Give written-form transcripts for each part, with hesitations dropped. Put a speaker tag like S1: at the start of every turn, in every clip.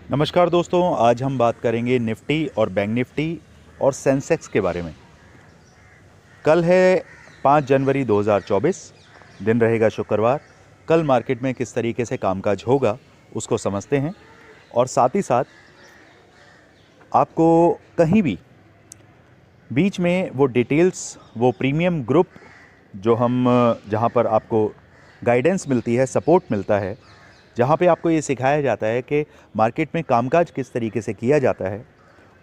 S1: नमस्कार दोस्तों, आज हम बात करेंगे निफ्टी और बैंक निफ्टी और सेंसेक्स के बारे में। कल है 5 जनवरी 2024, दिन रहेगा शुक्रवार। कल मार्केट में किस तरीके से कामकाज होगा उसको समझते हैं और साथ ही साथ आपको कहीं भी बीच में वो डिटेल्स, वो प्रीमियम ग्रुप जो हम जहाँ पर आपको गाइडेंस मिलती है, सपोर्ट मिलता है, जहाँ पे आपको ये सिखाया जाता है कि मार्केट में कामकाज किस तरीके से किया जाता है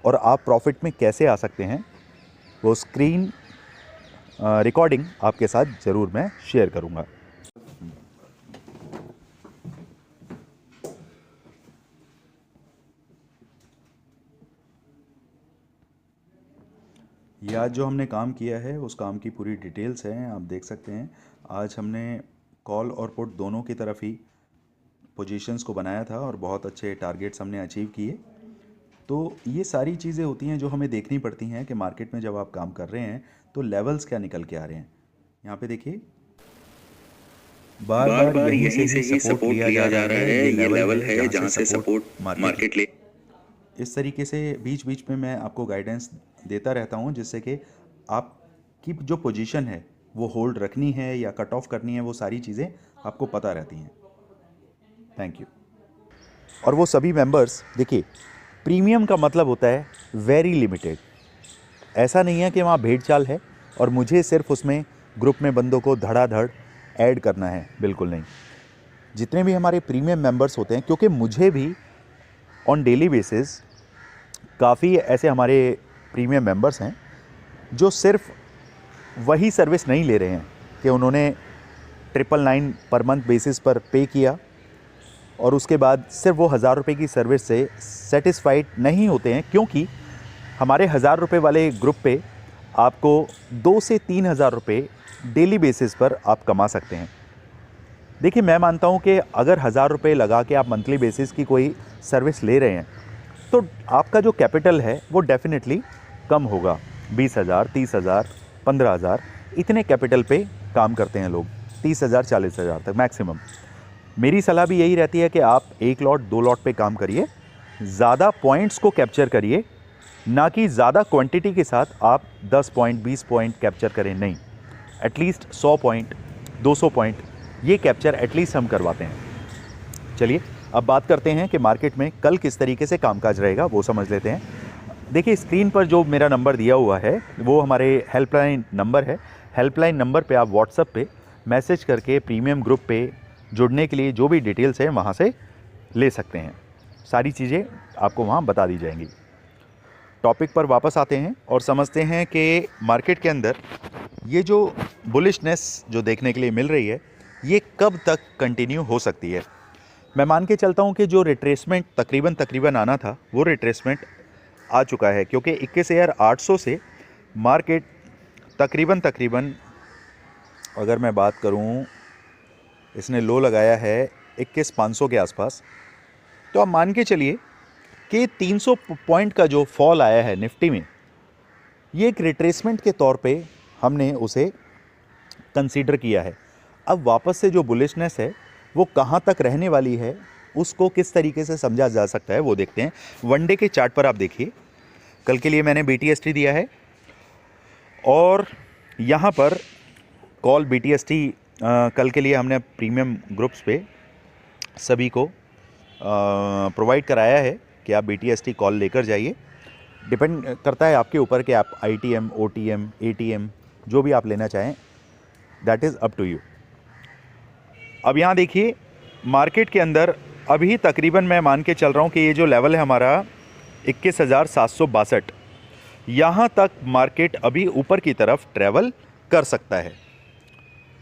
S1: और आप प्रॉफिट में कैसे आ सकते हैं, वो स्क्रीन रिकॉर्डिंग आपके साथ ज़रूर मैं शेयर करूँगा। ये आज जो हमने काम किया है उस काम की पूरी डिटेल्स हैं, आप देख सकते हैं। आज हमने कॉल और पुट दोनों की तरफ ही पोजीशंस को बनाया था और बहुत अच्छे टारगेट्स हमने अचीव किए। तो ये सारी चीज़ें होती हैं जो हमें देखनी पड़ती हैं कि मार्केट में जब आप काम कर रहे हैं तो लेवल्स क्या निकल के आ रहे हैं। यहाँ पे देखिए, बार
S2: बार
S1: बार
S2: बार
S1: यहीं
S2: यहीं
S1: से ही सपोर्ट लिया जा रहा है। ये लेवल है जहाँ से सपोर्ट मार्केट ले। इस तरीके से बीच बीच में मैं आपको गाइडेंस देता रहता हूँ, जिससे कि आपकी जो पोजीशन है वो होल्ड रखनी है या कट ऑफ करनी है, वो सारी चीज़ें आपको पता रहती हैं। Thank you. और वो सभी मेंबर्स, देखिए, प्रीमियम का मतलब होता है वेरी लिमिटेड। ऐसा नहीं है कि वहाँ भेड़ चाल है और मुझे सिर्फ उसमें ग्रुप में बंदों को धड़ाधड़ ऐड करना है, बिल्कुल नहीं। जितने भी हमारे प्रीमियम मेंबर्स होते हैं, क्योंकि मुझे भी ऑन डेली बेसिस काफ़ी ऐसे हमारे प्रीमियम मेंबर्स हैं जो सिर्फ वही सर्विस नहीं ले रहे हैं कि उन्होंने 999 पर मंथ बेसिस पर पे किया और उसके बाद सिर्फ वो 1000 रुपये की सर्विस से सेटिस्फाइड नहीं होते हैं, क्योंकि हमारे 1000 रुपये वाले ग्रुप पे आपको 2 से 3000 रुपये डेली बेसिस पर आप कमा सकते हैं। देखिए, मैं मानता हूँ कि अगर 1000 रुपये लगा के आप मंथली बेसिस की कोई सर्विस ले रहे हैं तो आपका जो कैपिटल है वो डेफिनेटली कम होगा। 20,000, 30,000, 15,000 इतने कैपिटल पे काम करते हैं लोग, 30,000, 40,000 तक मैक्सिमम। मेरी सलाह भी यही रहती है कि आप 1 लॉट 2 लॉट पे काम करिए, ज़्यादा पॉइंट्स को कैप्चर करिए, ना कि ज़्यादा क्वांटिटी के साथ आप 10 पॉइंट 20 पॉइंट कैप्चर करें। नहीं, एटलीस्ट 100 पॉइंट 200 पॉइंट ये कैप्चर एटलीस्ट हम करवाते हैं। चलिए अब बात करते हैं कि मार्केट में कल किस तरीके से कामकाज रहेगा, वो समझ लेते हैं। देखिए, स्क्रीन पर जो मेरा नंबर दिया हुआ है वो हमारे हेल्पलाइन नंबर है। हेल्पलाइन नंबर पे आप व्हाट्सएप पे मैसेज करके प्रीमियम ग्रुप पे जुड़ने के लिए जो भी डिटेल्स हैं वहाँ से ले सकते हैं। सारी चीज़ें आपको वहाँ बता दी जाएंगी। टॉपिक पर वापस आते हैं और समझते हैं कि मार्केट के अंदर ये जो बुलिशनेस जो देखने के लिए मिल रही है ये कब तक कंटिन्यू हो सकती है। मैं मान के चलता हूँ कि जो रिट्रेसमेंट तकरीबन आना था वो रिट्रेसमेंट आ चुका है, क्योंकि 21,800 से मार्केट तकरीबन अगर मैं बात करूँ, इसने लो लगाया है 21,500 के आसपास। तो आप मान के चलिए कि 300 पॉइंट का जो फॉल आया है निफ्टी में, ये एक रिट्रेसमेंट के तौर पे हमने उसे कंसीडर किया है। अब वापस से जो बुलिशनेस है वो कहाँ तक रहने वाली है, उसको किस तरीके से समझा जा सकता है वो देखते हैं। वनडे के चार्ट पर आप देखिए, कल के लिए मैंने BTST दिया है और यहाँ पर कॉल BTST कल के लिए हमने प्रीमियम ग्रुप्स पे सभी को प्रोवाइड कराया है कि आप BTST कॉल लेकर जाइए। डिपेंड करता है आपके ऊपर कि आप ITM, OTM, ATM जो भी आप लेना चाहें, that is up to you. अब यहाँ देखिए, मार्केट के अंदर अभी तकरीबन मैं मान के चल रहा हूँ कि ये जो लेवल है हमारा 21,762, यहाँ तक मार्केट अभी ऊपर की तरफ ट्रैवल कर सकता है।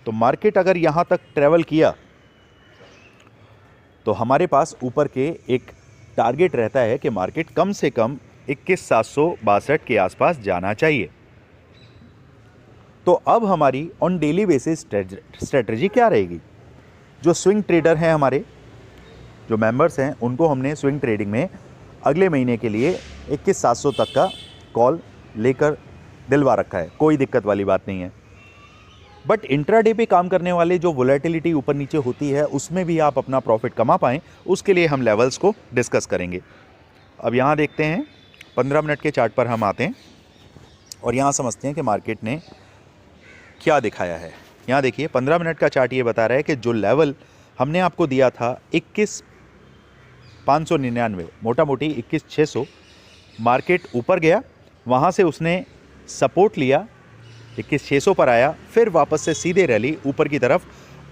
S1: तो मार्केट अगर यहाँ तक ट्रैवल किया तो हमारे पास ऊपर के एक टारगेट रहता है कि मार्केट कम से कम 21,762 के आसपास जाना चाहिए। तो अब हमारी ऑन डेली बेसिस स्ट्रेटजी क्या रहेगी? जो स्विंग ट्रेडर हैं, हमारे जो मेंबर्स हैं, उनको हमने स्विंग ट्रेडिंग में अगले महीने के लिए 21,700 तक का कॉल लेकर दिलवा रखा है, कोई दिक्कत वाली बात नहीं है। बट इंट्राडे पे काम करने वाले जो वोलेटिलिटी ऊपर नीचे होती है उसमें भी आप अपना प्रॉफिट कमा पाएँ, उसके लिए हम लेवल्स को डिस्कस करेंगे। अब यहाँ देखते हैं 15 मिनट के चार्ट पर हम आते हैं और यहाँ समझते हैं कि मार्केट ने क्या दिखाया है। यहाँ देखिए 15 मिनट का चार्ट ये बता रहा है कि जो लेवल हमने आपको दिया था 21,599, मोटा मोटी 21,600, मार्केट ऊपर गया, वहाँ से उसने सपोर्ट लिया, 21,600 पर आया, फिर वापस से सीधे रैली ऊपर की तरफ,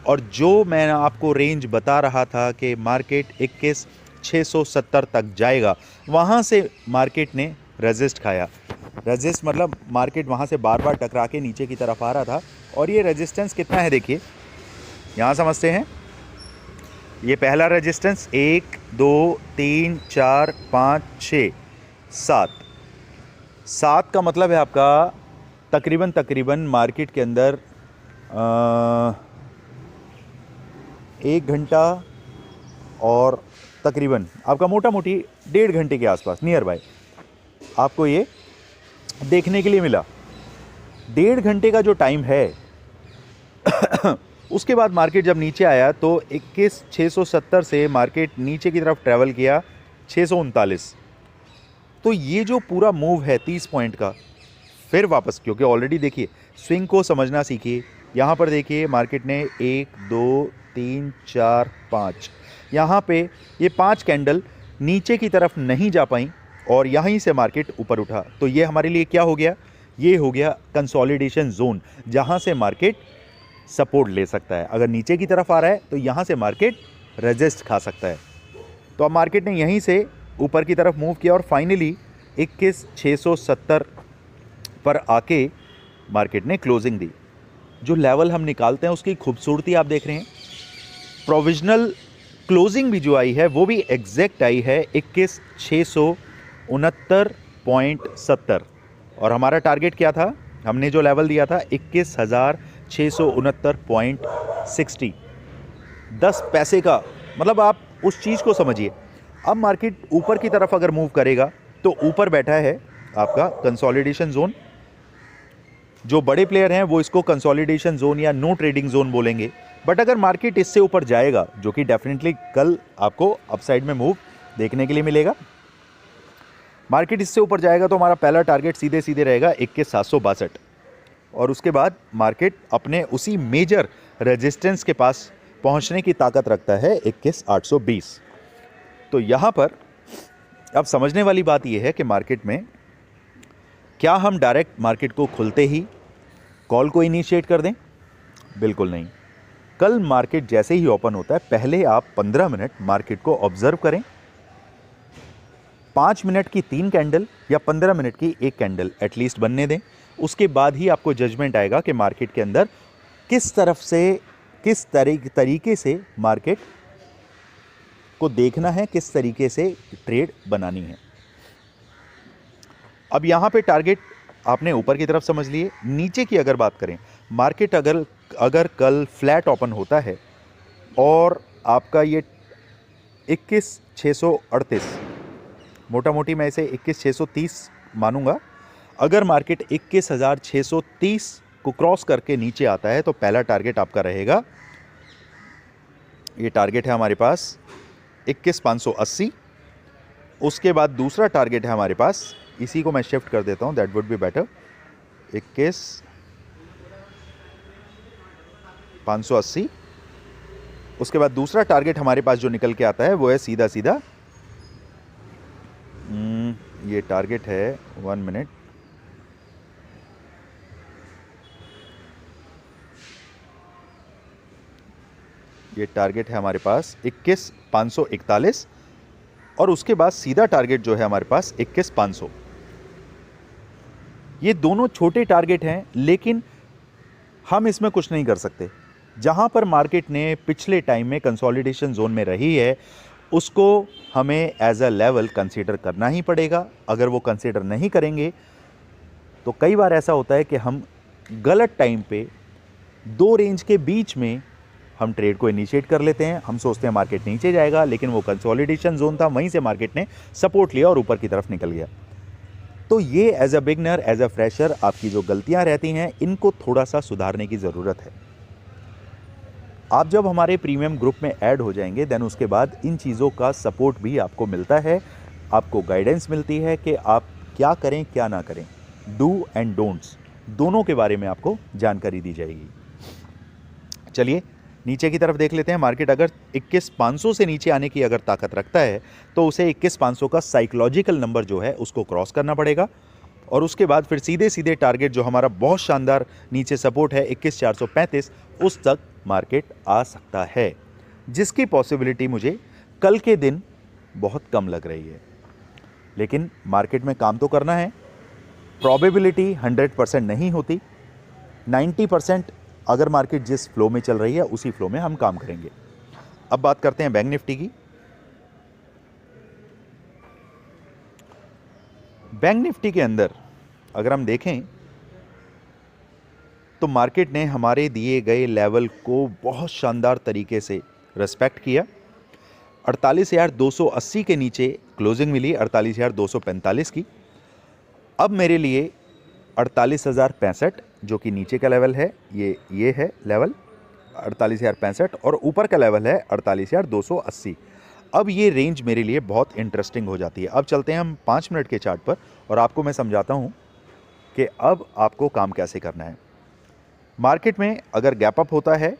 S1: और जो मैं आपको रेंज बता रहा था कि मार्केट 21,670 तक जाएगा, वहाँ से मार्केट ने रेजिस्ट खाया। रेजिस्ट मतलब मार्केट वहाँ से बार बार टकरा के नीचे की तरफ आ रहा था, और ये रेजिस्टेंस कितना है देखिए, यहाँ समझते हैं। ये पहला रेजिस्टेंस 1 2 3 4 5 6 7 का मतलब है आपका तकरीबन मार्केट के अंदर 1 घंटा और तकरीबन आपका मोटा मोटी 1.5 घंटे के आसपास नियर बाय आपको ये देखने के लिए मिला। 1.5 घंटे का जो टाइम है उसके बाद मार्केट जब नीचे आया तो 21,670 से मार्केट नीचे की तरफ ट्रैवल किया 639। तो ये जो पूरा मूव है 30 पॉइंट का, फिर वापस, क्योंकि ऑलरेडी देखिए स्विंग को समझना सीखिए। यहाँ पर देखिए मार्केट ने 1 2 3 4 5, यहाँ पे ये 5 कैंडल नीचे की तरफ नहीं जा पाई और यहीं से मार्केट ऊपर उठा। तो ये हमारे लिए क्या हो गया, ये हो गया कंसोलिडेशन जोन, जहाँ से मार्केट सपोर्ट ले सकता है। अगर नीचे की तरफ आ रहा है तो यहाँ से मार्केट रेजिस्ट खा सकता है। तो अब मार्केट ने यहीं से ऊपर की तरफ मूव किया और फाइनली 21,670 पर आके मार्केट ने क्लोजिंग दी। जो लेवल हम निकालते हैं उसकी खूबसूरती आप देख रहे हैं। प्रोविजनल क्लोजिंग भी जो आई है वो भी एग्जैक्ट आई है 21,669.70, और हमारा टारगेट क्या था, हमने जो लेवल दिया था 21,669.60। 10 पैसे का मतलब आप उस चीज़ को समझिए। अब मार्केट ऊपर की तरफ अगर मूव करेगा तो ऊपर बैठा है आपका कंसोलिडेशन जोन। जो बड़े प्लेयर हैं वो इसको कंसोलिडेशन जोन या नो ट्रेडिंग जोन बोलेंगे। बट अगर मार्केट इससे ऊपर जाएगा, जो कि डेफिनेटली कल आपको अपसाइड में मूव देखने के लिए मिलेगा, मार्केट इससे ऊपर जाएगा तो हमारा पहला टारगेट सीधे सीधे रहेगा 21,762, और उसके बाद मार्केट अपने उसी मेजर रेजिस्टेंस के पास पहुंचने की ताकत रखता है 21,820। तो यहाँ पर अब समझने वाली बात यह है कि मार्केट में क्या हम डायरेक्ट मार्केट को खुलते ही कॉल को इनिशिएट कर दें? बिल्कुल नहीं। कल मार्केट जैसे ही ओपन होता है पहले आप 15 मिनट मार्केट को ऑब्जर्व करें। 5 मिनट की 3 कैंडल या 15 मिनट की 1 कैंडल एटलीस्ट बनने दें। उसके बाद ही आपको जजमेंट आएगा कि मार्केट के अंदर किस तरफ से, किस तरीके से मार्केट को देखना है, किस तरीके से ट्रेड बनानी है। अब यहाँ पे टारगेट आपने ऊपर की तरफ समझ लिए। नीचे की अगर बात करें, मार्केट अगर कल फ्लैट ओपन होता है और आपका ये 21,638, मोटा मोटी मैं इसे 21,630 मानूंगा, अगर मार्केट 21,630 को क्रॉस करके नीचे आता है तो पहला टारगेट आपका रहेगा, ये टारगेट है हमारे पास 21,580। उसके बाद दूसरा टारगेट है हमारे पास, इसी को मैं शिफ्ट कर देता हूं, दैट वुड बी बेटर, 21,580। उसके बाद दूसरा टारगेट हमारे पास जो निकल के आता है वो है सीधा सीधा, ये टारगेट है 1 मिनट, ये टारगेट है हमारे पास 21,541, और उसके बाद सीधा टारगेट जो है हमारे पास 21,500। ये दोनों छोटे टारगेट हैं, लेकिन हम इसमें कुछ नहीं कर सकते। जहां पर मार्केट ने पिछले टाइम में कंसोलिडेशन जोन में रही है उसको हमें एज अ लेवल कंसीडर करना ही पड़ेगा। अगर वो कंसीडर नहीं करेंगे तो कई बार ऐसा होता है कि हम गलत टाइम पे 2 रेंज के बीच में हम ट्रेड को इनिशिएट कर लेते हैं। हम सोचते हैं मार्केट नीचे जाएगा, लेकिन वो कंसोलिडेशन जोन था, वहीं से मार्केट ने सपोर्ट लिया और ऊपर की तरफ निकल गया। तो ये as a beginner, as a fresher, आपकी जो गलतियां रहती हैं इनको थोड़ा सा सुधारने की ज़रूरत है। आप जब हमारे प्रीमियम ग्रुप में ऐड हो जाएंगे देन उसके बाद इन चीज़ों का सपोर्ट भी आपको मिलता है, आपको गाइडेंस मिलती है कि आप क्या करें क्या ना करें, डू एंड डोंट्स दोनों के बारे में आपको जानकारी दी जाएगी। चलिए नीचे की तरफ देख लेते हैं। मार्केट अगर 21,500 से नीचे आने की अगर ताकत रखता है तो उसे 21,500 का साइकोलॉजिकल नंबर जो है उसको क्रॉस करना पड़ेगा, और उसके बाद फिर सीधे सीधे टारगेट जो हमारा बहुत शानदार नीचे सपोर्ट है 21,435, उस तक मार्केट आ सकता है, जिसकी पॉसिबिलिटी मुझे कल के दिन बहुत कम लग रही है। लेकिन मार्केट में काम तो करना है। प्रोबेबिलिटी 100% नहीं होती, 90% अगर मार्केट जिस फ्लो में चल रही है उसी फ्लो में हम काम करेंगे। अब बात करते हैं बैंक निफ्टी की। बैंक निफ्टी के अंदर अगर हम देखें तो मार्केट ने हमारे दिए गए लेवल को बहुत शानदार तरीके से रिस्पेक्ट किया। 48,280 के नीचे क्लोजिंग मिली 48,245 की। अब मेरे लिए 48,065 जो कि नीचे का लेवल है, ये है लेवल 48,065, और ऊपर का लेवल है 48,280। अब ये रेंज मेरे लिए बहुत इंटरेस्टिंग हो जाती है। अब चलते हैं हम 5 मिनट के चार्ट पर और आपको मैं समझाता हूँ कि अब आपको काम कैसे करना है। मार्केट में अगर गैप अप होता है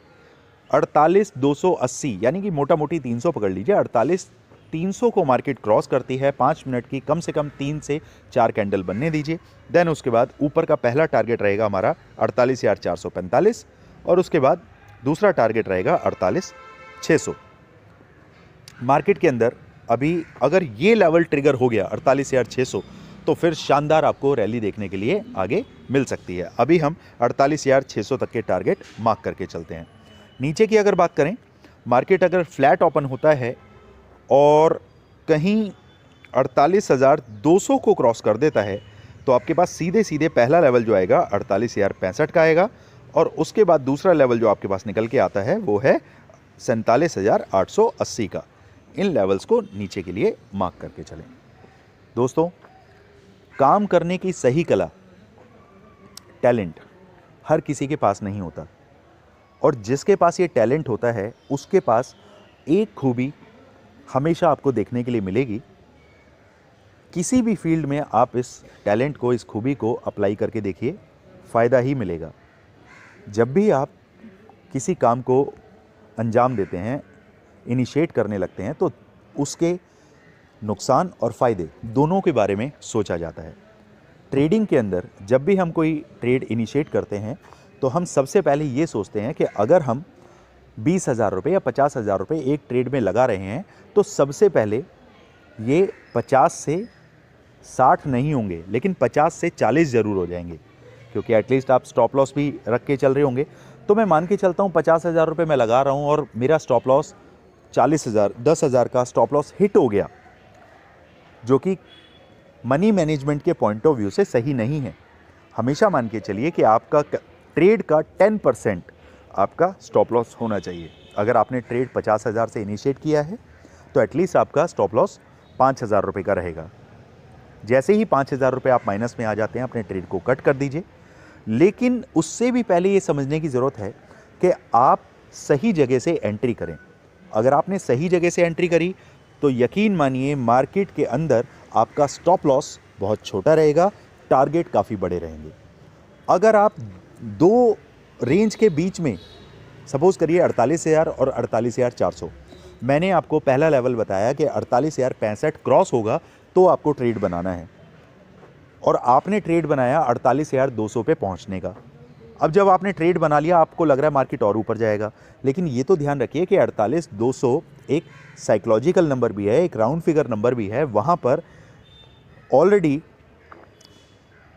S1: 48,280 यानी कि मोटा मोटी 300 पकड़ लीजिए, 48,300 को मार्केट क्रॉस करती है 5 मिनट की कम से कम 3 से 4 कैंडल बनने दीजिए। देन उसके बाद ऊपर का पहला टारगेट रहेगा हमारा 48,445, और उसके बाद दूसरा टारगेट रहेगा 48,600। मार्केट के अंदर अभी अगर ये लेवल ट्रिगर हो गया 48,600 तो फिर शानदार आपको रैली देखने के लिए आगे मिल सकती है। अभी हम 48,600 तक के टारगेट मार्क करके चलते हैं। नीचे की अगर बात करें, मार्केट अगर फ्लैट ओपन होता है और कहीं 48,200 को क्रॉस कर देता है तो आपके पास सीधे सीधे पहला लेवल जो आएगा 48,065 का आएगा, और उसके बाद दूसरा लेवल जो आपके पास निकल के आता है वो है 47,880 का। इन लेवल्स को नीचे के लिए मार्क करके चलें। दोस्तों, काम करने की सही कला, टैलेंट हर किसी के पास नहीं होता, और जिसके पास ये टैलेंट होता है उसके पास एक खूबी हमेशा आपको देखने के लिए मिलेगी। किसी भी फील्ड में आप इस टैलेंट को, इस खूबी को अप्लाई करके देखिए, फ़ायदा ही मिलेगा। जब भी आप किसी काम को अंजाम देते हैं, इनिशिएट करने लगते हैं, तो उसके नुकसान और फ़ायदे दोनों के बारे में सोचा जाता है। ट्रेडिंग के अंदर जब भी हम कोई ट्रेड इनिशिएट करते हैं तो हम सबसे पहले ये सोचते हैं कि अगर हम 20,000 रुपये या 50,000 रुपये एक ट्रेड में लगा रहे हैं तो सबसे पहले ये 50 से 60 नहीं होंगे, लेकिन 50 से 40 ज़रूर हो जाएंगे, क्योंकि एटलीस्ट आप स्टॉप लॉस भी रख के चल रहे होंगे। तो मैं मान के चलता हूँ 50,000 रुपये मैं लगा रहा हूँ और मेरा स्टॉप लॉस 40,000, 10,000 का स्टॉप लॉस हिट हो गया, जो कि मनी मैनेजमेंट के पॉइंट ऑफ व्यू से सही नहीं है। हमेशा मान के चलिए कि आपका ट्रेड का 10% आपका स्टॉप लॉस होना चाहिए। अगर आपने ट्रेड 50,000 से इनिशिएट किया है तो एटलीस्ट आपका स्टॉप लॉस 5,000 रुपये का रहेगा। जैसे ही 5,000 रुपये आप माइनस में आ जाते हैं, अपने ट्रेड को कट कर दीजिए। लेकिन उससे भी पहले ये समझने की ज़रूरत है कि आप सही जगह से एंट्री करें। अगर आपने सही जगह से एंट्री करी तो यकीन मानिए मार्केट के अंदर आपका स्टॉप लॉस बहुत छोटा रहेगा, टारगेट काफ़ी बड़े रहेंगे। अगर आप दो रेंज के बीच में, सपोज़ करिए 48,000 और 48,400, मैंने आपको पहला लेवल बताया कि 48,065 क्रॉस होगा तो आपको ट्रेड बनाना है, और आपने ट्रेड बनाया 48,200 पे पहुंचने का। अब जब आपने ट्रेड बना लिया, आपको लग रहा है मार्केट और ऊपर जाएगा, लेकिन ये तो ध्यान रखिए कि 48,200 एक साइकोलॉजिकल नंबर भी है, एक राउंड फिगर नंबर भी है। वहाँ पर ऑलरेडी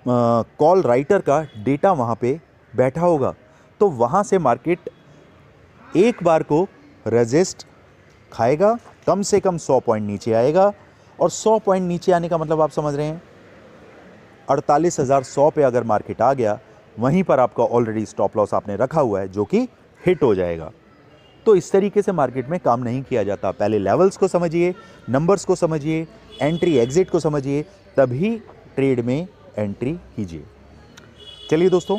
S1: कॉल राइटर का डेटा वहाँ पे बैठा होगा, तो वहाँ से मार्केट एक बार को रेजिस्ट खाएगा, कम से कम 100 पॉइंट नीचे आएगा, और 100 पॉइंट नीचे आने का मतलब आप समझ रहे हैं 48,100 पे अगर मार्केट आ गया, वहीं पर आपका ऑलरेडी स्टॉप लॉस आपने रखा हुआ है जो कि हिट हो जाएगा। तो इस तरीके से मार्केट में काम नहीं किया जाता। पहले लेवल्स को समझिए, नंबर्स को समझिए, एंट्री एग्जिट को समझिए, तभी ट्रेड में एंट्री कीजिए। चलिए दोस्तों,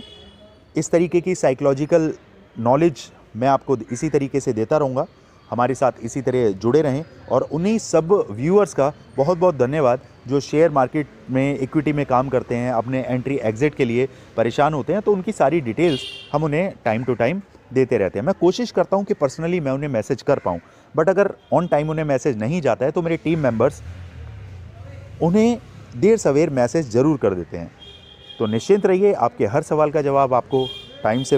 S1: इस तरीके की साइकोलॉजिकल नॉलेज मैं आपको इसी तरीके से देता रहूँगा। हमारे साथ इसी तरह जुड़े रहें और उन्हीं सब व्यूअर्स का बहुत बहुत धन्यवाद जो शेयर मार्केट में इक्विटी में काम करते हैं, अपने एंट्री एग्जिट के लिए परेशान होते हैं, तो उनकी सारी डिटेल्स हम उन्हें टाइम टू टाइम देते रहते हैं। मैं कोशिश करता हूं कि पर्सनली मैं उन्हें मैसेज कर पाऊं, बट अगर ऑन टाइम उन्हें मैसेज नहीं जाता है तो मेरे टीम मेंबर्स उन्हें देर सवेर मैसेज ज़रूर कर देते हैं। तो निश्चिंत रहिए, आपके हर सवाल का जवाब आपको टाइम से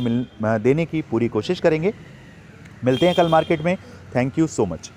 S1: देने की पूरी कोशिश करेंगे। मिलते हैं कल मार्केट में। Thank you so much.